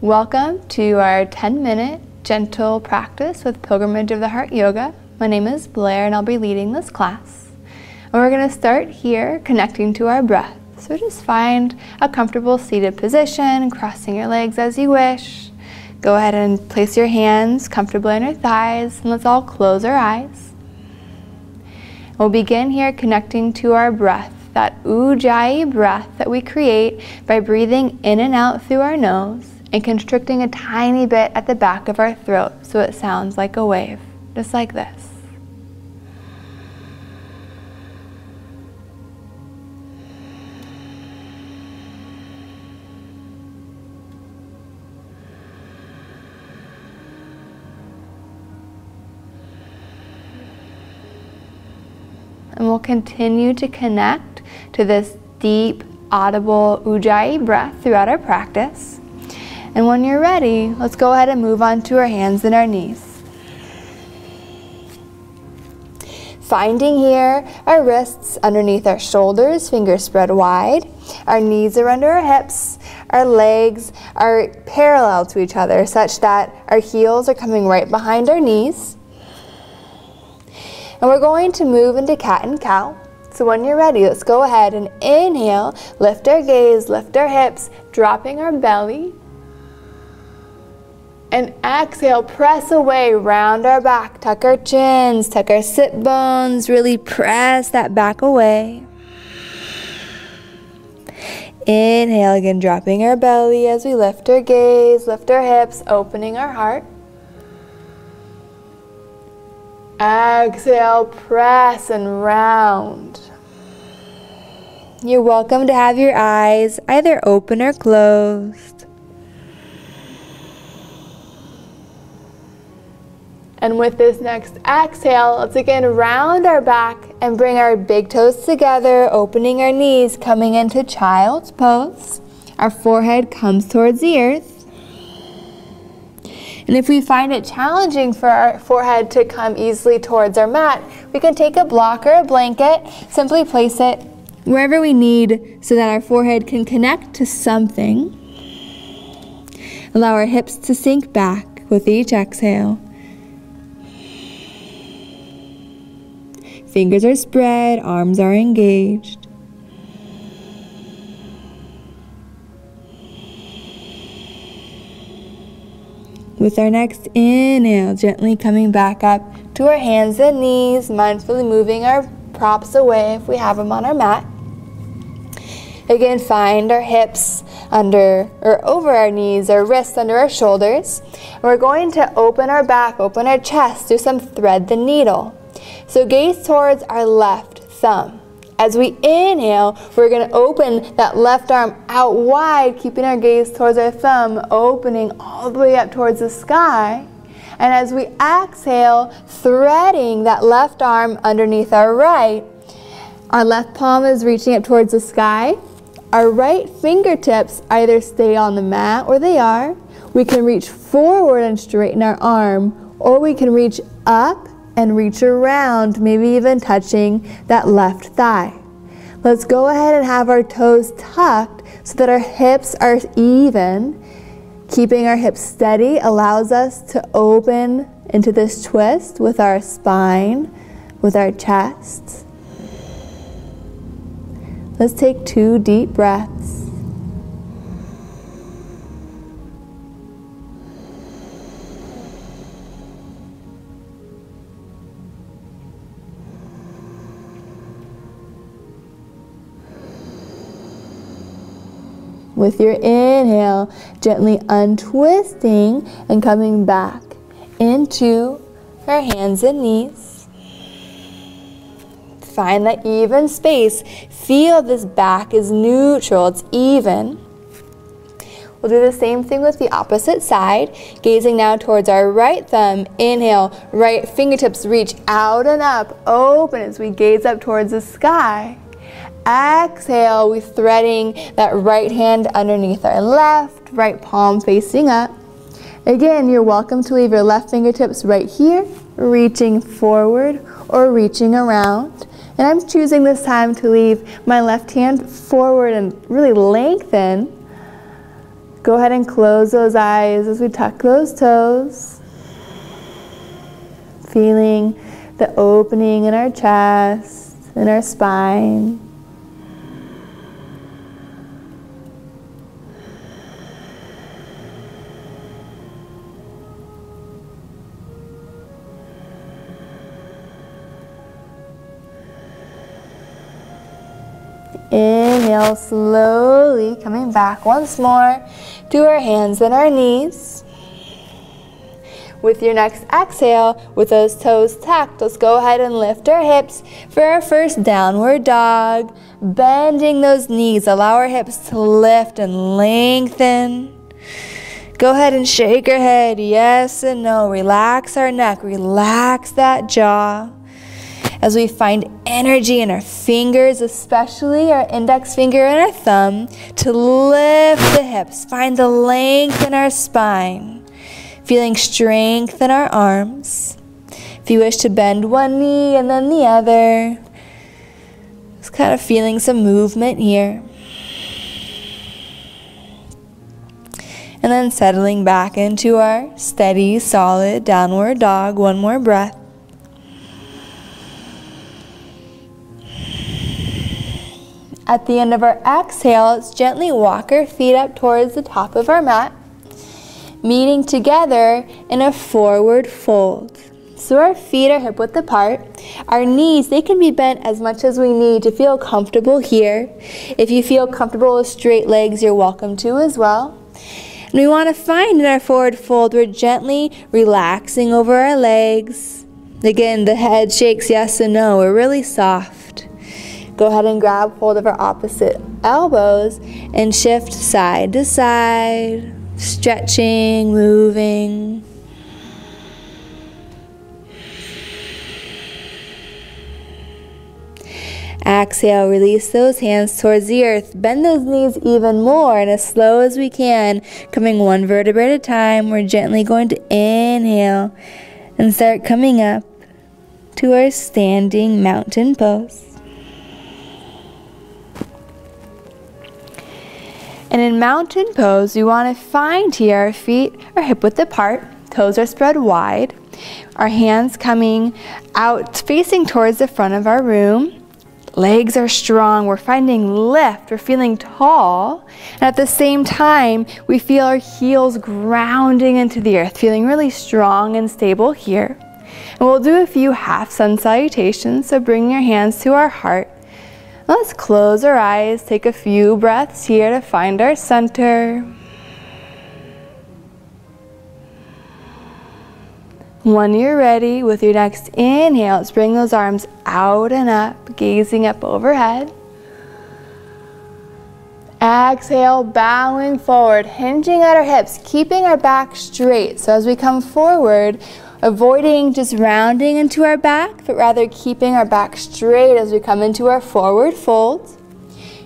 Welcome to our 10-minute gentle practice with Pilgrimage of the Heart Yoga. My name is Blair and I'll be leading this class. And we're going to start here connecting to our breath. So just find a comfortable seated position, crossing your legs as you wish. Go ahead and place your hands comfortably on your thighs and let's all close our eyes. We'll begin here connecting to our breath, that Ujjayi breath that we create by breathing in and out through our nose and constricting a tiny bit at the back of our throat so it sounds like a wave, just like this. And we'll continue to connect to this deep, audible Ujjayi breath throughout our practice. And when you're ready, let's go ahead and move on to our hands and our knees. Finding here our wrists underneath our shoulders, fingers spread wide. Our knees are under our hips. Our legs are parallel to each other such that our heels are coming right behind our knees. And we're going to move into cat and cow. So when you're ready, let's go ahead and inhale, lift our gaze, lift our hips, dropping our belly. And exhale, press away, round our back, tuck our chins, tuck our sit bones, really press that back away. Inhale again, dropping our belly as we lift our gaze, lift our hips, opening our heart. Exhale, press and round. You're welcome to have your eyes either open or closed. And with this next exhale, let's again round our back and bring our big toes together, opening our knees, coming into child's pose. Our forehead comes towards the earth. And if we find it challenging for our forehead to come easily towards our mat, we can take a block or a blanket, simply place it wherever we need so that our forehead can connect to something. Allow our hips to sink back with each exhale. Fingers are spread, arms are engaged. With our next inhale, gently coming back up to our hands and knees, mindfully moving our props away if we have them on our mat. Again, find our hips under or over our knees, our wrists under our shoulders. And we're going to open our back, open our chest, do some thread the needle. So gaze towards our left thumb. As we inhale, we're going to open that left arm out wide, keeping our gaze towards our thumb, opening all the way up towards the sky. And as we exhale, threading that left arm underneath our right, our left palm is reaching up towards the sky. Our right fingertips either stay on the mat or they are. We can reach forward and straighten our arm, or we can reach up and reach around, maybe even touching that left thigh. Let's go ahead and have our toes tucked so that our hips are even. Keeping our hips steady allows us to open into this twist with our spine, with our chest. Let's take 2 deep breaths. With your inhale, gently untwisting and coming back into our hands and knees. Find that even space. Feel this back is neutral, it's even. We'll do the same thing with the opposite side, gazing now towards our right thumb. Inhale, right fingertips reach out and up, open as we gaze up towards the sky. Exhale, we're threading that right hand underneath our left, right palm facing up. Again, you're welcome to leave your left fingertips right here, reaching forward or reaching around. And I'm choosing this time to leave my left hand forward and really lengthen. Go go ahead and close those eyes as we tuck those toes. Feeling the opening in our chest, in our spine. Inhale, slowly coming back once more to our hands and our knees. With your next exhale, with those toes tucked, let's go ahead and lift our hips for our first downward dog. Bending those knees, allow our hips to lift and lengthen. Go ahead and shake our head, yes and no. Relax our neck, relax that jaw. As we find energy in our fingers, especially our index finger and our thumb, to lift the hips. Find the length in our spine. Feeling strength in our arms. If you wish to bend one knee and then the other. Just kind of feeling some movement here. And then settling back into our steady, solid downward dog. One more breath. At the end of our exhale, let's gently walk our feet up towards the top of our mat, meeting together in a forward fold. So our feet are hip width apart. Our knees, they can be bent as much as we need to feel comfortable here. If you feel comfortable with straight legs, you're welcome to as well. And we want to find in our forward fold, we're gently relaxing over our legs. Again, the head shakes yes and no. We're really soft. Go ahead and grab hold of our opposite elbows and shift side to side, stretching, moving. Exhale, release those hands towards the earth. Bend those knees even more, and as slow as we can, coming one vertebrae at a time, we're gently going to inhale and start coming up to our standing mountain pose. And in mountain pose, we want to find here our feet are hip width apart, toes are spread wide, our hands coming out facing towards the front of our room. Legs are strong, we're finding lift, we're feeling tall, and at the same time, we feel our heels grounding into the earth, feeling really strong and stable here. And we'll do a few half sun salutations, so bring your hands to our heart. Let's close our eyes, take a few breaths here to find our center. When you're ready, with your next inhale, let's bring those arms out and up, gazing up overhead. Exhale, bowing forward, hinging at our hips, keeping our back straight. So as we come forward, avoiding just rounding into our back, but rather keeping our back straight as we come into our forward fold.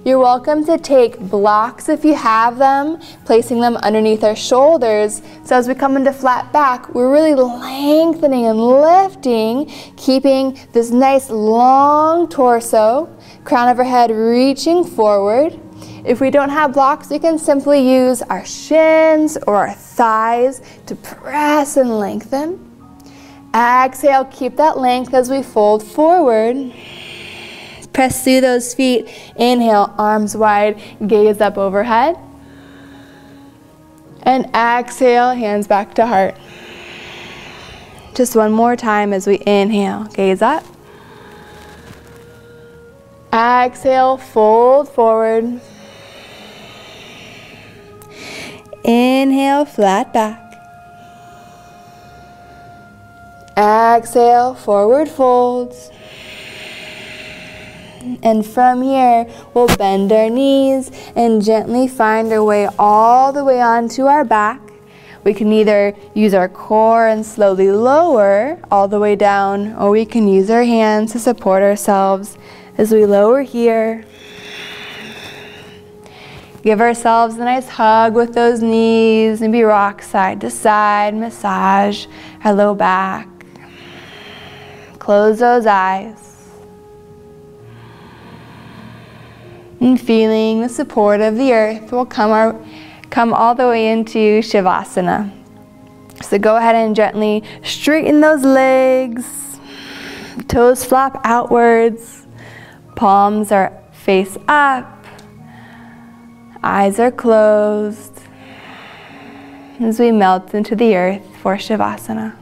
You're welcome to take blocks if you have them, placing them underneath our shoulders. So as we come into flat back, we're really lengthening and lifting, keeping this nice long torso, crown of our head reaching forward. If we don't have blocks, we can simply use our shins or our thighs to press and lengthen. Exhale, keep that length as we fold forward. Press through those feet. Inhale, arms wide, gaze up overhead. And exhale, hands back to heart. Just one more time as we inhale, gaze up. Exhale, fold forward. Inhale, flat back. Exhale, forward folds. And from here, we'll bend our knees and gently find our way all the way onto our back. We can either use our core and slowly lower all the way down, or we can use our hands to support ourselves as we lower here. Give ourselves a nice hug with those knees, maybe rock side to side, massage our low back. Close those eyes. And feeling the support of the earth, we'll come come all the way into Shavasana. So go ahead and gently straighten those legs. Toes flap outwards. Palms are face up. Eyes are closed. As we melt into the earth for Shavasana.